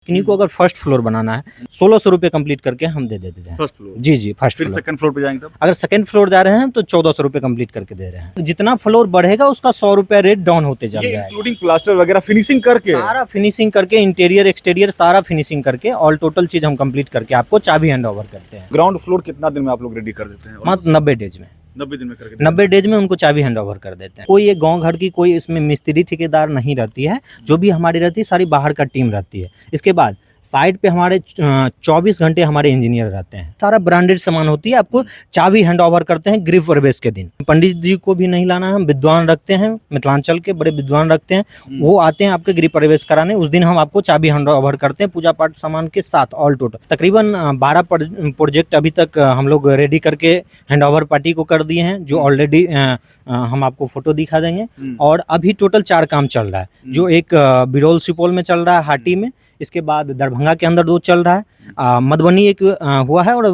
किन्हीं को अगर फर्स्ट फ्लोर बनाना है 1600 रुपये कंप्लीट करके हम दे देते हैं। फर्स्ट फ्लोर, जी जी, फर्स्ट फिर फ्लोर। सेकंड फ्लोर पे जाएंगे तब अगर सेकंड फ्लोर जा रहे हैं तो 1400 रुपये कंप्लीट करके दे रहे हैं। जितना फ्लोर बढ़ेगा उसका 100 रुपया रेट डाउन होते चल ये जाएगा। इंक्लूडिंग प्लास्टर वगैरह फिनिशिंग करके सारा फिनिशिंग करके, इंटीरियर एक्सटीरियर सारा फिनिशिंग करके, ऑल टोटल चीज हम कंप्लीट करके आपको चाबी हैंड ओवर करते हैं। ग्राउंड फ्लोर कितना दिन में आप लोग रेडी कर देते हैं? मात्र 90 डेज में। 90 दिन में करके 90 डेज में उनको चाबी हैंड ओवर कर देते हैं। कोई ये गांव घर की कोई इसमें मिस्त्री ठेकेदार नहीं रहती है, जो भी हमारी रहती है सारी बाहर का टीम रहती है। इसके बाद साइड पे हमारे 24 घंटे हमारे इंजीनियर रहते हैं। सारा ब्रांडेड सामान होती है, आपको चाबी हैंड ओवर करते हैं गृह प्रवेश के दिन। पंडित जी को भी नहीं लाना है, हम विद्वान रखते हैं, मिथिलांचल के बड़े विद्वान रखते हैं, वो आते हैं आपके गृह प्रवेश कराने। उस दिन हम आपको चाबी हैंड ओवर करते हैं पूजा पाठ सामान के साथ ऑल टोटल। तकरीबन 12 प्रोजेक्ट अभी तक हम लोग रेडी करके हैंड ओवर पार्टी को कर दिए हैं, जो ऑलरेडी हम आपको फोटो दिखा देंगे। और अभी टोटल 4 काम चल रहा है, जो एक बिरौल सुपौल में चल रहा है, हाटी में। इसके बाद दरभंगा के अंदर 2 चल रहा है, मधुबनी एक हुआ है, और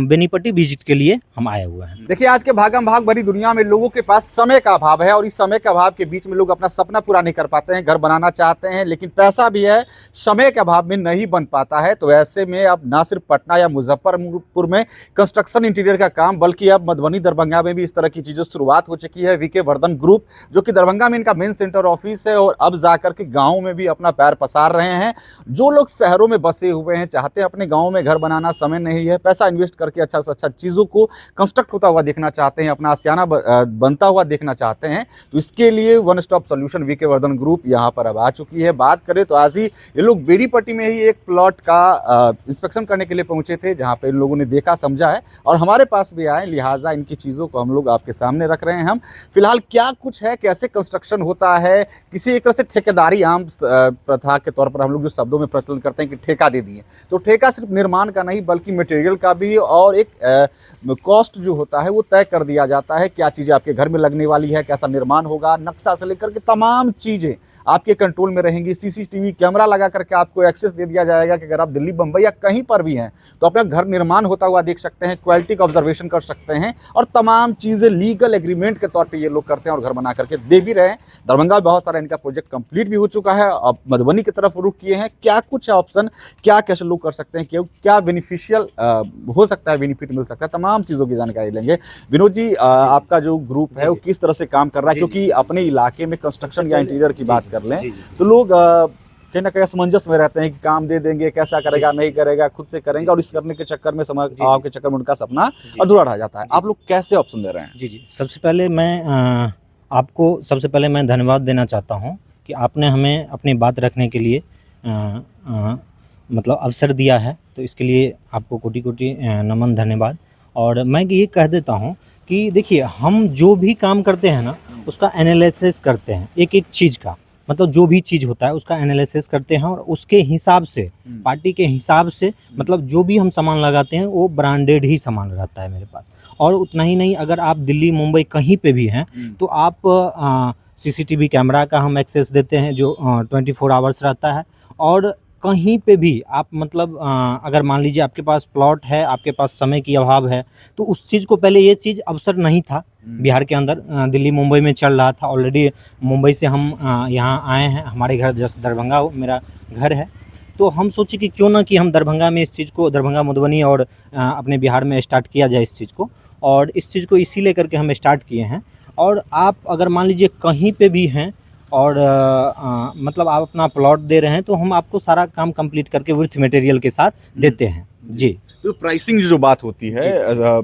बेनीपट्टी विजिट के लिए हम आए हुए हैं। देखिए, आज के भागम भाग भरी दुनिया में लोगों के पास समय का अभाव है, और इस समय के अभाव के बीच में लोग अपना सपना पूरा नहीं कर पाते हैं। घर बनाना चाहते हैं लेकिन पैसा भी है, समय के अभाव में नहीं बन पाता है। तो ऐसे में अब ना सिर्फ पटना या मुजफ्फरपुर में कंस्ट्रक्शन इंटीरियर का काम, बल्कि अब मधुबनी दरभंगा में भी इस तरह की चीज़ों शुरुआत हो चुकी है। वीके वर्धन ग्रुप, जो कि दरभंगा में इनका मेन सेंटर ऑफिस है, और अब जाकर के गाँव में भी अपना पैर पसार रहे हैं। जो लोग शहरों में बसे हुए हैं, चाहते हैं अपने गाँव में घर बनाना, समय नहीं है, पैसा इन्वेस्ट करके अच्छा से अच्छा चीज़ों को कंस्ट्रक्ट होता हुआ देखना चाहते हैं, अपना आशियाना बनता हुआ देखना चाहते हैं, तो इसके लिए one stop solution VK Vardhan group यहाँ पर अब आ चुकी है। बात करें तो आज ही ये लोग बेनीपट्टी में ही एक प्लॉट का इंस्पेक्शन करने के लिए पहुंचे थे, जहाँ पे इन लोगों ने देखा समझा है और हमारे पास भी आए, लिहाजा इनकी चीज़ों को हम लोग आपके सामने रख रहे हैं। हम फिलहाल क्या कुछ है, कैसे कंस्ट्रक्शन होता है, किसी एक तरह से ठेकेदारी आम प्रथा के तौर पर हम लोग जो शब्दों में प्रचलन करते हैं कि ठेका दे दिए, तो ठेका सिर्फ निर्माण का नहीं बल्कि मटेरियल का भी, और एक कॉस्ट जो होता है वो तय कर दिया जाता है। क्या चीज़ें आपके घर में लगने वाली है, कैसा निर्माण होगा, नक्शा से लेकर के तमाम चीज़ें आपके कंट्रोल में रहेंगी। सीसीटीवी कैमरा लगा करके आपको एक्सेस दे दिया जाएगा कि अगर आप दिल्ली, बम्बई या कहीं पर भी हैं तो अपना घर निर्माण होता हुआ देख सकते हैं, क्वालिटी का ऑब्जर्वेशन कर सकते हैं, और तमाम चीज़ें लीगल एग्रीमेंट के तौर पे ये लोग करते हैं और घर बना करके दे भी रहे हैं। दरभंगा में बहुत सारा इनका प्रोजेक्ट कंप्लीट भी हो चुका है, अब मधुबनी की तरफ रुख किए हैं। क्या कुछ ऑप्शन, क्या कैसे लोग कर सकते हैं, क्या बेनिफिशियल हो सकता है, बेनिफिट मिल सकता है, तमाम चीज़ों की जानकारी लेंगे। विनोद जी, आपका जो ग्रुप है वो किस तरह से काम कर रहा है, क्योंकि अपने इलाके में कंस्ट्रक्शन या इंटीरियर की बात कर लें तो लोग कहीं ना कहीं असमंजस में रहते हैं कि काम दे देंगे, कैसा करेगा, नहीं करेगा, खुद से करेंगे, और इस करने के चक्कर में, समय अभाव के चक्कर में उनका सपना अधूरा रह जाता है। आप लोग कैसे ऑप्शन दे रहे हैं? जी जी, सबसे पहले मैं धन्यवाद देना चाहता हूँ कि आपने हमें अपनी बात रखने के लिए मतलब अवसर दिया है, तो इसके लिए आपको कोटि कोटि नमन, धन्यवाद। और मैं ये कह देता हूँ कि देखिए, हम जो भी काम करते हैं ना, उसका एनालिसिस करते हैं, एक एक चीज़ का, मतलब जो भी चीज़ होता है उसका एनालिसिस करते हैं, और उसके हिसाब से, पार्टी के हिसाब से, मतलब जो भी हम सामान लगाते हैं वो ब्रांडेड ही सामान रहता है मेरे पास। और उतना ही नहीं, अगर आप दिल्ली, मुंबई कहीं पे भी हैं तो आप सीसीटीवी कैमरा का हम एक्सेस देते हैं, जो 24 आवर्स रहता है। और कहीं पे भी आप, मतलब अगर मान लीजिए आपके पास प्लॉट है, आपके पास समय की अभाव है, तो उस चीज़ को, पहले ये चीज़ अवसर नहीं था बिहार के अंदर, दिल्ली मुंबई में चल रहा था ऑलरेडी। मुंबई से हम यहाँ आए हैं, हमारे घर जैसे दरभंगा मेरा घर है, तो हम सोचे कि क्यों ना कि हम दरभंगा में इस चीज़ को, दरभंगा, मधुबनी और अपने बिहार में स्टार्ट किया जाए इस चीज़ को। और इस चीज़ को इसी लेकर के हम स्टार्ट किए हैं। और आप अगर मान लीजिए कहीं पे भी हैं और मतलब आप अपना प्लॉट दे रहे हैं, तो हम आपको सारा काम कंप्लीट करके विथ मटेरियल के साथ देते हैं। जी, तो प्राइसिंग जो बात होती है,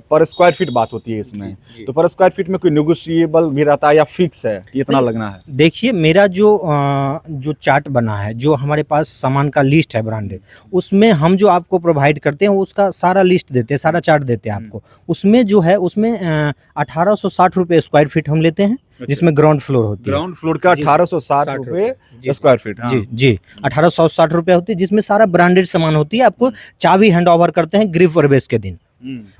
पर स्क्वायर फीट बात होती है इसमें, तो पर स्क्वायर फीट में कोई नेगोशिएबल भी रहता है या फिक्स है कि इतना लगना है? देखिए, मेरा जो चार्ट बना है, जो हमारे पास सामान का लिस्ट है ब्रांडेड, उसमें हम जो आपको प्रोवाइड करते हैं उसका सारा लिस्ट देते हैं, सारा चार्ट देते हैं आपको। उसमें जो है, उसमें 1860 रुपये स्क्वायर फीट हम लेते हैं, जिसमें ग्राउंड फ्लोर होती है। ग्राउंड फ्लोर का 1860 रुपये स्क्वायर फीट? जी जी, 1860 रुपये होती है, जिसमें सारा ब्रांडेड सामान होती है। आपको चाबी हैंड ओवर करते हैं गृह प्रवेश के दिन।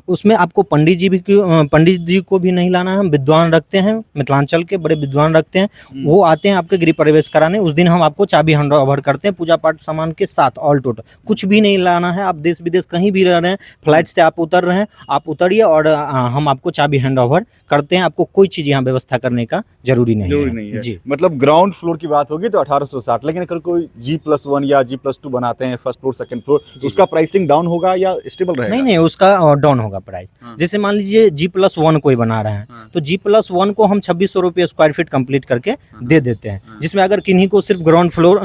उसमें आपको पंडित जी को भी नहीं लाना है। हम विद्वान रखते हैं, मिथिलांचल के बड़े विद्वान रखते हैं, वो आते हैं आपके गृह प्रवेश कराने। उस दिन हम आपको चाबी हैंड ओवर करते हैं पूजा पाठ सामान के साथ, ऑल टोटल कुछ भी नहीं लाना है। आप देश विदेश कहीं भी रह रहे हैं, फ्लाइट से आप उतर रहे हैं, आप उतरिए और हम आपको चाबी हैंड ओवर करते हैं। आपको कोई चीज़ यहाँ व्यवस्था करने का जरूरी नहीं है जी। मतलब ग्राउंड फ्लोर की बात होगी तो 1860, लेकिन अगर कोई G+1 या G+2 बनाते हैं, फर्स्ट फ्लोर सेकंड फ्लोर, तो उसका प्राइसिंग डाउन होगा या स्टेबल रहेगा? नहीं, उसका डाउन होगा प्राइस। जैसे मान लीजिए G+1 कोई बना रहे हैं, तो G+1 को हम 2600 रुपये स्क्वायर फीट कंप्लीट करके दे देते हैं। जिसमें अगर किन्हीं को सिर्फ ग्राउंड फ्लोर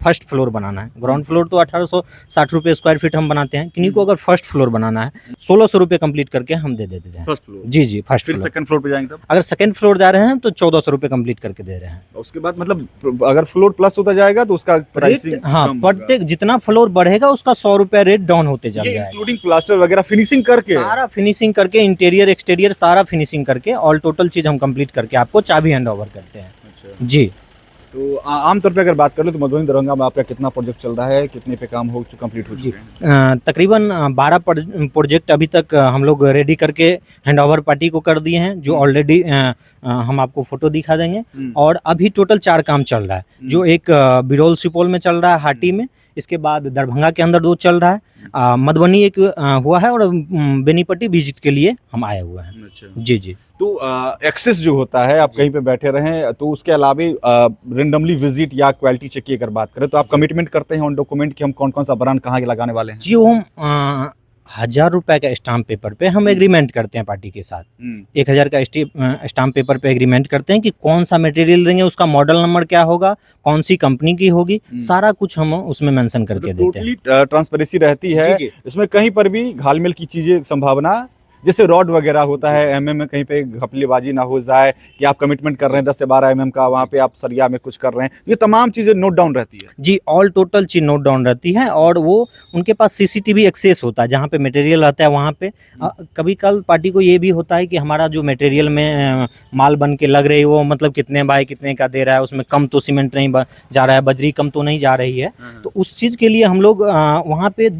फर्स्ट फ्लोर बनाना है, ग्राउंड फ्लोर तो 1860 रुपये स्क्वायर फीट हम बनाते हैं। किन्हीं को अगर फर्स्ट फ्लोर बनाना है 1600 रुपये कंप्लीट करके हम दे देते हैं। फर्स्ट फ्लोर जी फर्स्ट फिर फ्लोर। सेकंड फ्लोर पे जाएंगे तब? अगर सेकंड फ्लोर जा रहे हैं तो 1400 रुपये कंप्लीट करके दे रहे हैं। उसके बाद मतलब अगर फ्लोर प्लस होता जाएगा तो उसका प्राइसिंग हाँ, प्रत्येक जितना फ्लोर बढ़ेगा उसका 100 रुपया रेट डाउन होते ये जाएगा। इंक्लूडिंग प्लास्टर वगैरह फिनिशिंग करके? सारा फिनिशिंग करके, इंटीरियर एक्सटीरियर सारा फिनिशिंग करके, ऑल टोटल चीज हम कंप्लीट करके आपको चाबी हैंड ओवर करते हैं। अच्छा जी। तो आमतौर पे अगर बात कर ले तो मधुबनी दरभंगा में आपका कितना प्रोजेक्ट चल रहा है, कितने पे काम हो कंप्लीट हो चुके हैं? तकरीबन 12 प्रोजेक्ट अभी तक हम लोग रेडी करके हैंड ओवर पार्टी को कर दिए हैं, जो ऑलरेडी हम आपको फोटो दिखा देंगे। और अभी टोटल 4 काम चल रहा है, जो एक बिरौल सुपौल में चल रहा है, हाटी में। इसके बाद दरभंगा के अंदर 2 चल रहा है, मधुबनी एक हुआ है, और बेनीपट्टी विजिट के लिए हम आए हुए हैं। अच्छा। जी। तो एक्सेस जो होता है, आप कहीं पे बैठे रहें, तो उसके अलावा रेंडमली विजिट या क्वालिटी चेक की अगर बात करें तो आप कमिटमेंट करते हैं ऑन डॉक्यूमेंट कि हम कौन कौन सा ब्रांड कहाँ के लगाने वाले हैं? जी, हम 1000 रुपये का स्टाम्प पेपर पे हम एग्रीमेंट करते हैं पार्टी के साथ। 1000 का स्टाम्प पेपर पे एग्रीमेंट करते हैं कि कौन सा मटेरियल देंगे, उसका मॉडल नंबर क्या होगा, कौन सी कंपनी की होगी, सारा कुछ हम उसमें मेंशन करके देते हैं। टोटली ट्रांसपेरेंसी रहती है जी। इसमें, कहीं पर भी घालमेल की चीजें संभावना, जैसे रॉड वगैरह होता है एमएम में कहीं पे घपलेबाजी ना हो जाए कि आप कमिटमेंट कर रहे हैं 10 से 12 एमएम का, वहाँ पे आप सरिया में कुछ कर रहे हैं, ये तमाम चीजें नोट डाउन रहती है। जी, ऑल टोटल चीज नोट डाउन रहती है, और वो उनके पास सीसीटीवी एक्सेस होता है जहाँ पे मटेरियल रहता है वहाँ पे। कभी कल पार्टी को ये भी होता है कि हमारा जो मटेरियल में माल बन के लग रही है वो मतलब कितने बाय कितने का दे रहा है, उसमें कम तो सीमेंट नहीं जा रहा है, बजरी कम तो नहीं जा रही है। तो उस चीज़ के लिए हम लोग वहाँ पे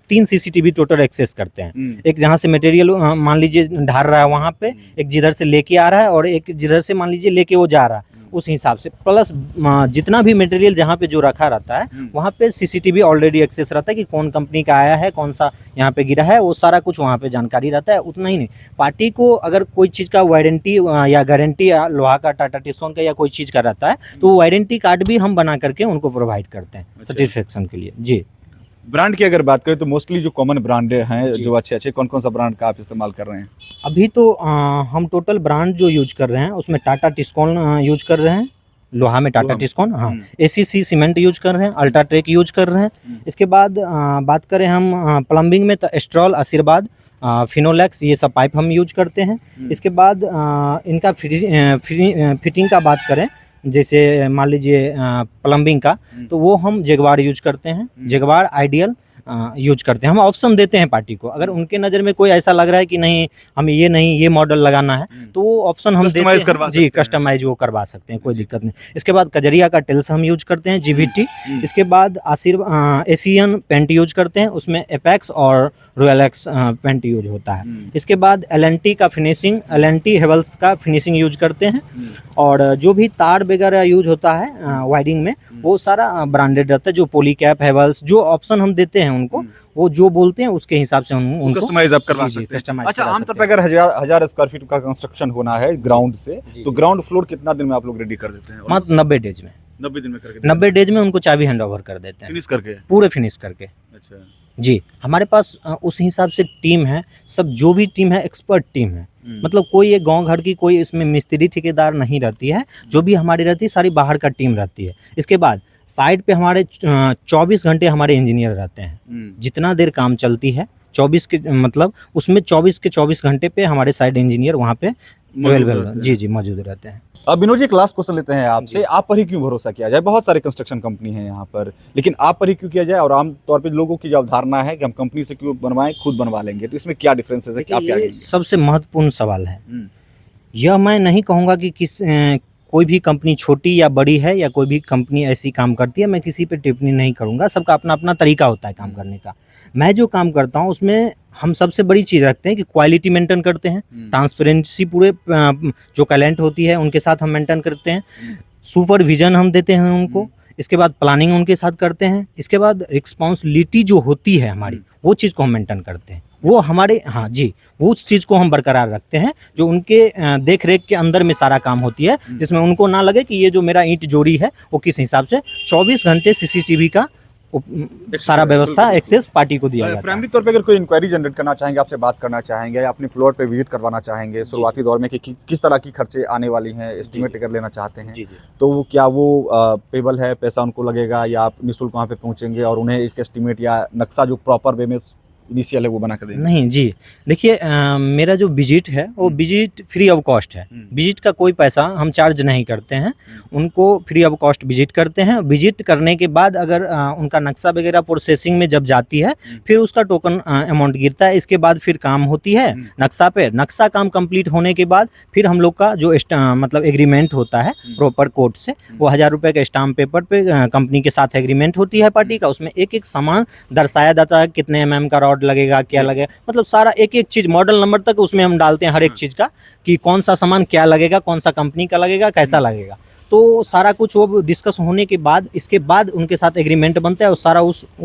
3 सीसीटीवी टोटल एक्सेस करते हैं। एक जहाँ से मटेरियल मान लीजिए ढार रहा है वहाँ पे, एक जिधर से लेके आ रहा है, और एक जिधर से मान लीजिए लेके वो जा रहा है, उस हिसाब से। प्लस जितना भी मटेरियल जहाँ पे जो रखा रहता है वहाँ पे सीसीटीवी ऑलरेडी एक्सेस रहता है कि कौन कंपनी का आया है, कौन सा यहाँ पे गिरा है, वो सारा कुछ वहाँ पे जानकारी रहता है। उतना ही नहीं, पार्टी को अगर कोई चीज़ का वारंटी या गारंटी लोहा का, टाटा टिस्कॉन का या कोई चीज़ का रहता है, तो वो वारंटी कार्ड भी हम बना करके उनको प्रोवाइड करते हैं सर्टिफिकेशन के लिए। जी। ब्रांड की अगर बात करें तो मोस्टली जो कॉमन ब्रांड हैं, जो अच्छे कौन कौन सा ब्रांड का आप इस्तेमाल कर रहे हैं? अभी तो हम टोटल ब्रांड जो यूज कर रहे हैं उसमें टाटा टिस्कॉन यूज कर रहे हैं, लोहा में टाटा टिस्कॉन। हाँ, एसीसी सीमेंट यूज कर रहे हैं, अल्ट्राटेक यूज कर रहे हैं। इसके बाद बात करें हम प्लम्बिंग में तो एस्ट्रॉल, आशीर्वाद, फिनोलेक्स, ये सब पाइप हम यूज करते हैं। इसके बाद इनका फिटिंग का बात करें, जैसे मान लीजिए प्लम्बिंग का, तो वो हम जगवार यूज करते हैं, जगवार आइडियल यूज करते हैं। हम ऑप्शन देते हैं पार्टी को, अगर उनके नज़र में कोई ऐसा लग रहा है कि नहीं हमें ये नहीं ये मॉडल लगाना है, तो वो ऑप्शन हम देते हैं। जी, कस्टमाइज वो करवा सकते हैं, कोई दिक्कत नहीं। इसके बाद कजरिया का टेल्स हम यूज करते हैं, जीवीटी। इसके बाद एशियन पेंट यूज करते हैं, उसमें एपेक्स और रॉयल एक्स पेंट यूज होता है। इसके बाद एलएनटी का फिनिशिंग, एलएनटी हेवल्स का फिनिशिंग यूज करते हैं। और जो भी तार वगैरह यूज होता है वायरिंग में, वो सारा ब्रांडेड रहता है। जो पॉलीकैप, हेवल्स, जो ऑप्शन हम देते हैं उनको, वो जो बोलते हैं उसके हिसाब से उनको कस्टमाइज आप करवा सकते हैं। अच्छा, आमतौर पर अगर 1000 स्क्वायर फीट का कंस्ट्रक्शन होना है ग्राउंड से, तो ग्राउंड फ्लोर कितना दिन में आप लोग रेडी कर देते हैं? मात्र 90 डेज में। 90 दिन में करके 90 डेज में उनको चाबी हैंड ओवर कर देते हैं, फिनिश करके, पूरे फिनिश करके। अच्छा जी, हमारे पास उस हिसाब से टीम है, सब जो भी टीम है एक्सपर्ट टीम है। मतलब कोई एक गांव घर की कोई इसमें मिस्त्री ठेकेदार नहीं रहती है, जो भी हमारी रहती है सारी बाहर का टीम रहती है। इसके बाद साइड पे हमारे 24 घंटे हमारे इंजीनियर रहते हैं। जितना देर काम चलती है 24 के मतलब उसमें 24 के 24 घंटे पे हमारे साइड इंजीनियर वहाँ पे अवेलेबल जी मौजूद रहते हैं। अब विनोद जी, एक लास्ट क्वेश्चन लेते हैं आपसे, आप पर ही क्यों भरोसा किया जाए? बहुत सारे कंस्ट्रक्शन कंपनी हैं यहाँ पर, लेकिन आप पर ही क्यों किया जाए? और आमतौर पे लोगों की जो धारणा है कि हम कंपनी से क्यों बनवाएं, खुद बनवा लेंगे, तो इसमें क्या डिफरेंस है? आप क्या कहेंगे? सबसे महत्वपूर्ण सवाल है। यह मैं नहीं कहूँगा कि कोई भी कंपनी छोटी या बड़ी है या कोई भी कंपनी ऐसी काम करती है, मैं किसी पे टिप्पणी नहीं करूँगा, सबका अपना-अपना तरीका होता है काम करने का। मैं जो काम करता हूँ उसमें हम सबसे बड़ी चीज़ रखते हैं कि क्वालिटी मेंटेन करते हैं, ट्रांसपेरेंसी पूरे जो क्लाइंट होती है उनके साथ हम मेंटेन करते हैं, सुपरविज़न हम देते हैं उनको, इसके बाद प्लानिंग उनके साथ करते हैं, इसके बाद रिस्पॉन्सिबिलिटी जो होती है हमारी, वो चीज़ को हम मेंटेन करते हैं। वो हमारे हाँ जी, वो उस चीज़ को हम बरकरार रखते हैं, जो उनके देख-रेख के अंदर में सारा काम होती है, जिसमें उनको ना लगे कि ये जो मेरा ईंट जोड़ी है, वो किस हिसाब से 24 घंटे सीसीटीवी का सारा व्यवस्था एक्सेस पार्टी को दिया जाता है। प्राइमरी तौर पे अगर कोई इंक्वायरी जनरेट करना चाहेंगे, आपसे बात करना चाहेंगे या अपने प्लॉट पे विजिट करवाना चाहेंगे शुरुआती दौर में कि किस तरह की खर्चे आने वाली हैं, एस्टिमेट अगर लेना चाहते हैं, तो वो क्या वो पेबल है, पैसा उनको लगेगा या आप निःशुल्क वहाँ पे पहुँचेंगे और उन्हें एक एस्टिमेट या नक्शा जो प्रॉपर वे में इनिशियल है वो बना कर देंगे? नहीं जी, देखिए मेरा जो विज़िट है वो विज़िट फ्री ऑफ कॉस्ट है। विज़िट का कोई पैसा हम चार्ज नहीं करते हैं, उनको फ्री ऑफ कॉस्ट विज़िट करते हैं। विज़िट करने के बाद अगर उनका नक्शा वगैरह प्रोसेसिंग में जब जाती है, फिर उसका टोकन अमाउंट गिरता है। इसके बाद फिर काम होती है नक्शा पे, नक्शा काम कंप्लीट होने के बाद फिर हम लोग का जो मतलब एग्रीमेंट होता है प्रॉपर कोर्ट से, वो 1000 रुपए के स्टाम्प पेपर पे कंपनी के साथ एग्रीमेंट होती है पार्टी का, उसमें एक-एक सामान दर्शाया जाता है, कितने एमएम का रॉड लगेगा, क्या लगेगा, मतलब सारा एक-एक चीज़ मॉडल नंबर तक उसमें हम डालते हैं हर एक चीज़ का, कि कौन सा सामान क्या लगेगा, कौन सा कंपनी का लगेगा, कैसा लगेगा। तो सारा कुछ वो डिस्कस होने के बाद, इसके बाद उनके साथ एग्रीमेंट बनता है और सारा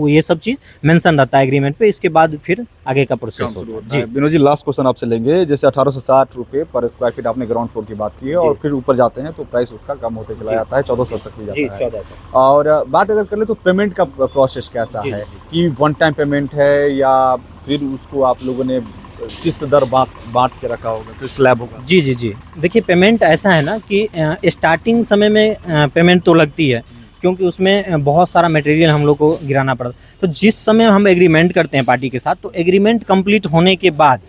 ये सब चीज़ मेंशन रहता है एग्रीमेंट पे, इसके बाद फिर आगे का प्रोसेस होता है। जी। विनोद जी, लास्ट क्वेश्चन आपसे लेंगे। जैसे 1860 रुपए पर स्क्वायर फीट आपने ग्राउंड फ्लोर की बात की है और फिर ऊपर जाते हैं तो प्राइस उसका कम होते चला जाता है, 1400 तक भी जाता है। 1400। और बात अगर कर ले तो पेमेंट का प्रोसेस कैसा है कि वन टाइम पेमेंट है या फिर उसको आप लोगों ने किस्त दर बांट के रखा होगा, फिर स्लैब होगा? जी। देखिए पेमेंट ऐसा है ना कि स्टार्टिंग समय में पेमेंट तो लगती है, क्योंकि उसमें बहुत सारा मटेरियल हम लोग को गिराना पड़ता है। तो जिस समय हम एग्रीमेंट करते हैं पार्टी के साथ, तो एग्रीमेंट कंप्लीट होने के बाद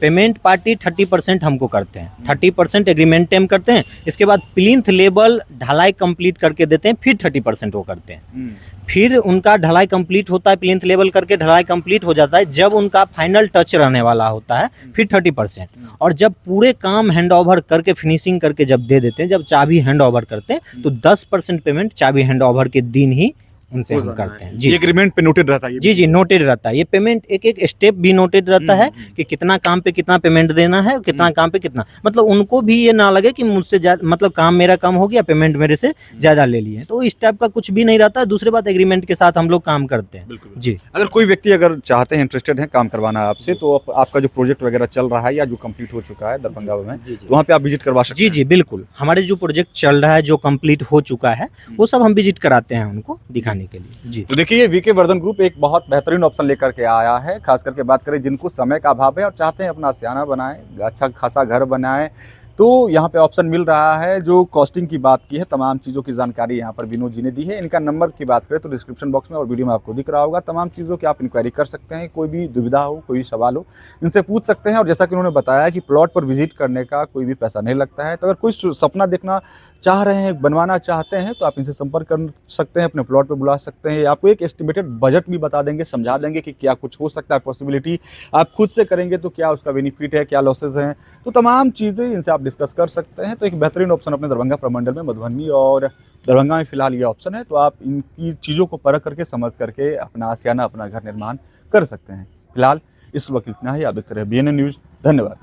पेमेंट पार्टी 30% हमको करते हैं, 30% एग्रीमेंट टाइम करते हैं। इसके बाद प्लिंथ लेवल ढलाई कंप्लीट करके देते हैं, फिर 30% वो करते हैं। फिर उनका ढलाई कंप्लीट होता है, प्लिंथ लेवल करके ढलाई कंप्लीट हो जाता है। जब उनका फाइनल टच रहने वाला होता है, फिर 30%। और जब पूरे काम हैंड ओवर करके फिनिशिंग करके जब दे देते हैं, जब चाबी हैंड ओवर करते हैं, तो 10% पेमेंट चाबी हैंड ओवर के दिन ही उनसे हम करते हैं। जी, एग्रीमेंट पे नोटेड रहता है? जी नोटेड रहता है। ये पेमेंट एक-एक स्टेप भी नोटेड रहता है कि कितना काम पे कितना पेमेंट देना है, कितना काम पे कितना, मतलब उनको भी ये ना लगे कि मुझसे मतलब काम मेरा कम हो गया, पेमेंट मेरे से ज़्यादा ले लिए। तो इस टाइप का कुछ भी नहीं रहता है। दूसरी बात, एग्रीमेंट के साथ हम लोग काम करते हैं। जी। अगर कोई व्यक्ति अगर चाहते हैं, इंटरेस्टेड हैं काम करवाना आपसे, तो आपका जो प्रोजेक्ट वगैरह चल रहा है या जो कंप्लीट हो चुका है दरभंगा में, तो वहाँ पे आप विजिट करवा सकते हैं? जी, बिल्कुल। हमारे जो प्रोजेक्ट चल रहा है, जो कंप्लीट हो चुका है, वो सब हम विजिट कराते हैं उनको दिखाने के लिए। जी। तो देखिए, वीके वर्धन ग्रुप एक बहुत बेहतरीन ऑप्शन लेकर के आया है। खास करके बात करें जिनको समय का अभाव है और चाहते हैं अपना आशियाना बनाएं, अच्छा खासा घर बनाएं, तो यहाँ पे ऑप्शन मिल रहा है। जो कॉस्टिंग की बात की है, तमाम चीज़ों की जानकारी यहाँ पर विनोद जी ने दी है। इनका नंबर की बात करें तो डिस्क्रिप्शन बॉक्स में और वीडियो में आपको दिख रहा होगा। तमाम चीज़ों की आप इंक्वायरी कर सकते हैं। कोई भी दुविधा हो, कोई भी सवाल हो, इनसे पूछ सकते हैं। और जैसा कि उन्होंने बताया कि प्लॉट पर विजिट करने का कोई भी पैसा नहीं लगता है। तो अगर कोई सपना देखना चाह रहे हैं, बनवाना चाहते हैं, तो आप इनसे संपर्क कर सकते हैं, अपने प्लॉट पर बुला सकते हैं। आपको एक एस्टिमेटेड बजट भी बता देंगे, समझा देंगे कि क्या कुछ हो सकता है, पॉसिबिलिटी आप खुद से करेंगे तो क्या उसका बेनिफिट है, क्या लॉसेज हैं, तो तमाम चीज़ें इनसे आप डिस्कस कर सकते हैं। तो एक बेहतरीन ऑप्शन अपने दरभंगा प्रमंडल में, मधुबनी और दरभंगा में फिलहाल ये ऑप्शन है। तो आप इनकी चीज़ों को परख करके, समझ करके अपना आशियाना, अपना घर निर्माण कर सकते हैं। फिलहाल इस वक्त इतना ही। आप देखते रहे BNN न्यूज़। धन्यवाद।